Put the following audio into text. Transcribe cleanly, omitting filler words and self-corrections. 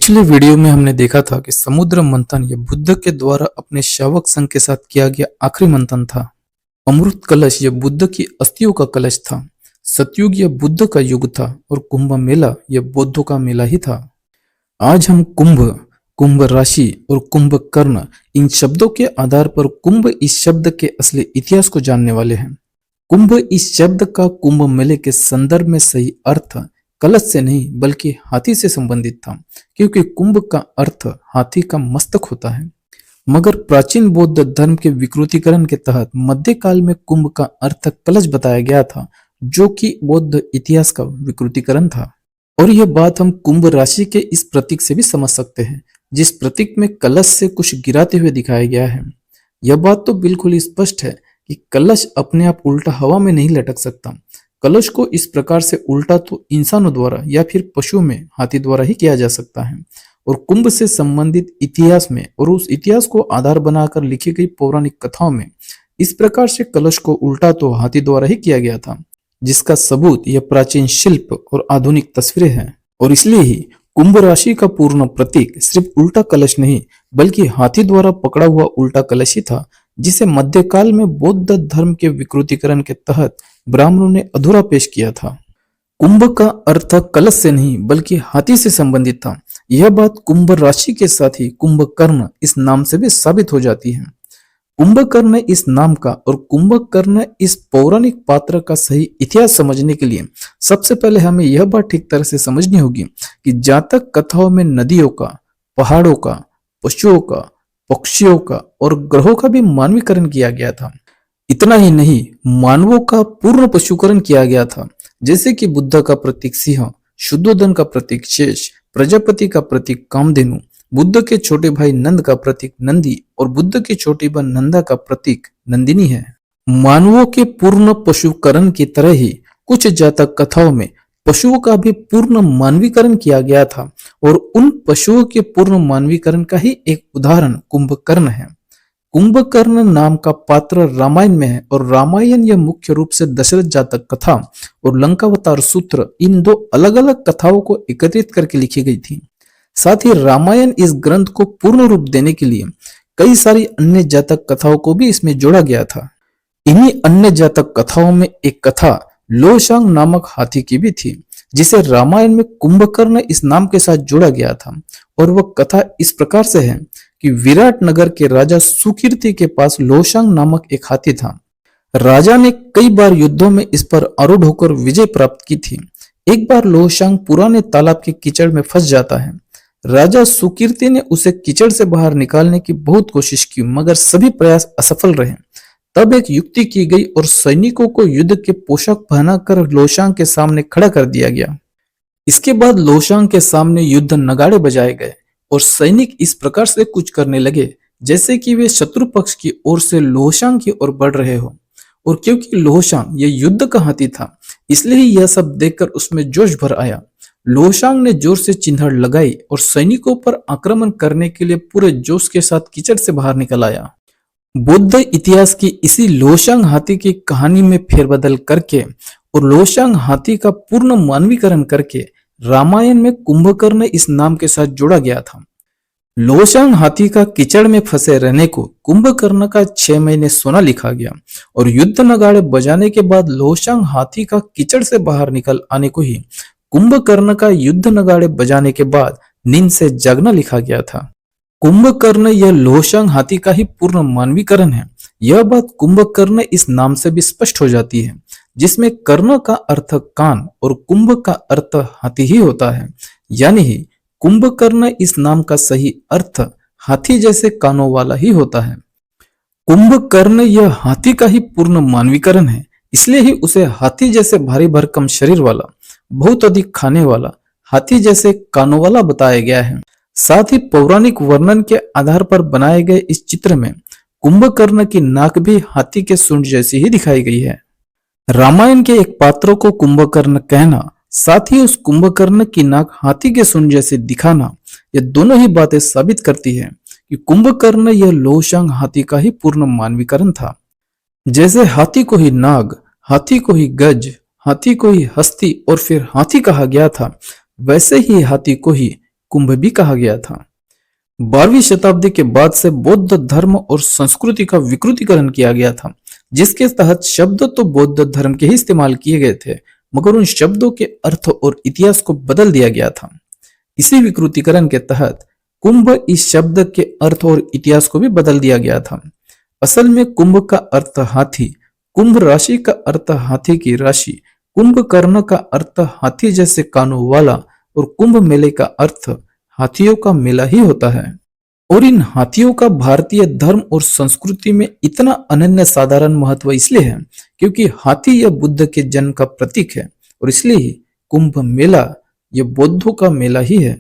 पिछले वीडियो में हमने देखा था कि समुद्र मंथन यह बुद्ध के द्वारा अपने शावक संघ के साथ किया गया आखिरी मंथन था। अमृत कलश यह बुद्ध की अस्थियों का कलश था। सतयुग यह बुद्ध का युग था और कुंभ मेला यह बौद्धों का मेला ही था। आज हम कुंभ, कुंभ राशि और कुंभ कर्ण इन शब्दों के आधार पर कुंभ इस शब्द के असली इतिहास को जानने वाले हैं। कुंभ इस शब्द का कुंभ मेले के संदर्भ में सही अर्थ कलश से नहीं बल्कि हाथी से संबंधित था, क्योंकि कुंभ का अर्थ हाथी का मस्तक होता है। मगर प्राचीन बौद्ध धर्म के विकृतीकरण के तहत मध्यकाल में कुंभ का अर्थ कलश बताया गया था, जो कि बौद्ध इतिहास का विकृतीकरण था। और यह बात हम कुंभ राशि के इस प्रतीक से भी समझ सकते हैं, जिस प्रतीक में कलश से कुछ गिराते हुए दिखाया गया है। यह बात तो बिल्कुल स्पष्ट है कि कलश अपने आप उल्टा हवा में नहीं लटक सकता। कलश को इस प्रकार से उल्टा तो इंसानों द्वारा या फिर पशुओं में हाथी द्वारा ही किया जा सकता है। और कुंभ से संबंधित इतिहास में और उस इतिहास को आधार बनाकर लिखी गई पौराणिक कथाओं में इस प्रकार से कलश को उल्टा तो हाथी द्वारा ही किया गया था, जिसका सबूत यह प्राचीन शिल्प और आधुनिक तस्वीरें हैं। और इसलिए ही कुंभ राशि का पूर्ण प्रतीक सिर्फ उल्टा कलश नहीं बल्कि हाथी द्वारा पकड़ा हुआ उल्टा कलश ही था, जिसे मध्यकाल में बौद्ध धर्म के विकृतीकरण के तहत ब्राह्मणों ने अधूरा पेश किया था। कुंभ का अर्थ कलश से नहीं बल्कि हाथी से संबंधित था। यह बात कुंभ राशि के साथ ही कुंभकर्ण इस नाम से भी साबित हो जाती है। कुंभकर्ण इस नाम का और कुंभकर्ण इस पौराणिक पात्र का सही इतिहास समझने के लिए सबसे पहले हमें यह बात ठीक तरह से समझनी होगी कि जातक कथाओं में नदियों का, पहाड़ों का, पशुओं का, पक्षियों का और ग्रहों का भी मानवीकरण किया गया था। इतना ही नहीं, मानवों का पूर्ण पशुकरण किया गया था, जैसे कि बुद्ध का प्रतीक सिंह, शुद्धोधन का प्रतीक शेष, प्रजापति का प्रतीक कामधेनु, बुद्ध के छोटे भाई नंद का प्रतीक नंदी और बुद्ध की छोटी बहन नंदा का प्रतीक नंदिनी है। मानवों के पूर्ण पशुकरण की तरह ही कुछ जातक कथाओं में पशुओं का भी पूर्ण मानवीकरण किया गया था और उन पशुओं के पूर्ण मानवीकरण का ही एक उदाहरण कुंभकर्ण है। कुंभकर्ण नाम का पात्र रामायण में है और रामायण यह मुख्य रूप से दशरथ जातक कथा और लंकावतार सूत्र इन दो अलग अलग कथाओं को एकत्रित करके लिखी गई थी। साथ ही रामायण इस ग्रंथ को पूर्ण रूप देने के लिए कई सारी अन्य जातक कथाओं को भी इसमें जोड़ा गया था। इन्हीं अन्य जातक कथाओं में एक कथा लोशांग नामक हाथी की भी थी, जिसे रामायण में कुंभकर्ण इस नाम के साथ जोड़ा गया था। और वह कथा इस प्रकार से है कि विराट नगर के राजा सुकीर्ति के पास लोशांग नामक एक हाथी था। राजा ने कई बार युद्धों में इस पर आरूढ़ होकर विजय प्राप्त की थी। एक बार लोशांग पुराने तालाब के कीचड़ में फंस जाता है। राजा सुकीर्ति ने उसे कीचड़ से बाहर निकालने की बहुत कोशिश की, मगर सभी प्रयास असफल रहे। तब एक युक्ति की गई और सैनिकों को युद्ध के पोशाक पहनाकर लोशांग के सामने खड़ा कर दिया गया। इसके बाद लोशांग के सामने युद्ध नगाड़े बजाए गए और सैनिक इस प्रकार से कूच करने लगे जैसे कि वे शत्रु पक्ष की ओर से लोशांग की ओर बढ़ रहे हो। और क्योंकि लोशांग ये युद्ध का हाथी था, इसलिए ही यह सब देखकर उसमें जोश भर आया। लोशांग ने जोर से चिन्हड़ लगाई और सैनिकों पर आक्रमण करने के लिए पूरे जोश के साथ कीचड़ से बाहर निकल आया। बौद्ध इतिहास की इसी लोशांग हाथी की कहानी में फेरबदल करके और लोशांग हाथी का पूर्ण मानवीकरण करके रामायण में कुंभकर्ण इस नाम के साथ जोड़ा गया था। लोशांग हाथी का कीचड़ में फंसे रहने को कुंभकर्ण का 6 महीने सोना लिखा गया और युद्ध नगाड़े बजाने के बाद लोशांग हाथी का कीचड़ से बाहर निकल आने को ही कुंभकर्ण का युद्ध नगाड़े बजाने के बाद नींद से जागना लिखा गया था। कुंभकर्ण यह लोशांग हाथी का ही पूर्ण मानवीकरण है। यह बात कुंभकर्ण इस नाम से भी स्पष्ट हो जाती है, जिसमें कर्ण का अर्थ कान और कुंभ का अर्थ हाथी ही होता है। यानी ही कुंभकर्ण इस नाम का सही अर्थ हाथी जैसे कानों वाला ही होता है। कुंभकर्ण यह हाथी का ही पूर्ण मानवीकरण है, इसलिए ही उसे हाथी जैसे भारी भरकम शरीर वाला, बहुत अधिक खाने वाला, हाथी जैसे कानों वाला बताया गया है। साथ ही पौराणिक वर्णन के आधार पर बनाए गए इस चित्र में कुंभकर्ण की नाक भी हाथी के सूंड जैसी ही दिखाई गई है। रामायण के एक पात्र को कुंभकर्ण कहना, साथ ही उस कुंभकर्ण की नाक हाथी के सूंड जैसे दिखाना, ये दोनों ही बातें साबित करती है कि कुंभकर्ण यह लोशांग हाथी का ही पूर्ण मानवीकरण था। जैसे हाथी को ही नाग, हाथी को ही गज, हाथी को ही हस्ती और फिर हाथी कहा गया था, वैसे ही हाथी को ही कुंभ भी कहा गया था। 12वीं शताब्दी के बाद से बौद्ध धर्म और संस्कृति का विकृतीकरण किया गया था, जिसके तहत शब्द तो बौद्ध धर्म के ही इस्तेमाल किए गए थे, मगर उन शब्दों के अर्थ और इतिहास को बदल दिया गया था। इसी विकृतीकरण के तहत कुंभ इस शब्द के अर्थ और इतिहास को भी बदल दिया गया था। असल में कुंभ का अर्थ हाथी, कुंभ राशि का अर्थ हाथी की राशि, कुंभकर्ण का अर्थ हाथी जैसे कानों वाला और कुंभ मेले का अर्थ हाथियों का मेला ही होता है। और इन हाथियों का भारतीय धर्म और संस्कृति में इतना अनन्य साधारण महत्व इसलिए है क्योंकि हाथी यह बुद्ध के जन्म का प्रतीक है और इसलिए ही कुंभ मेला यह बौद्धों का मेला ही है।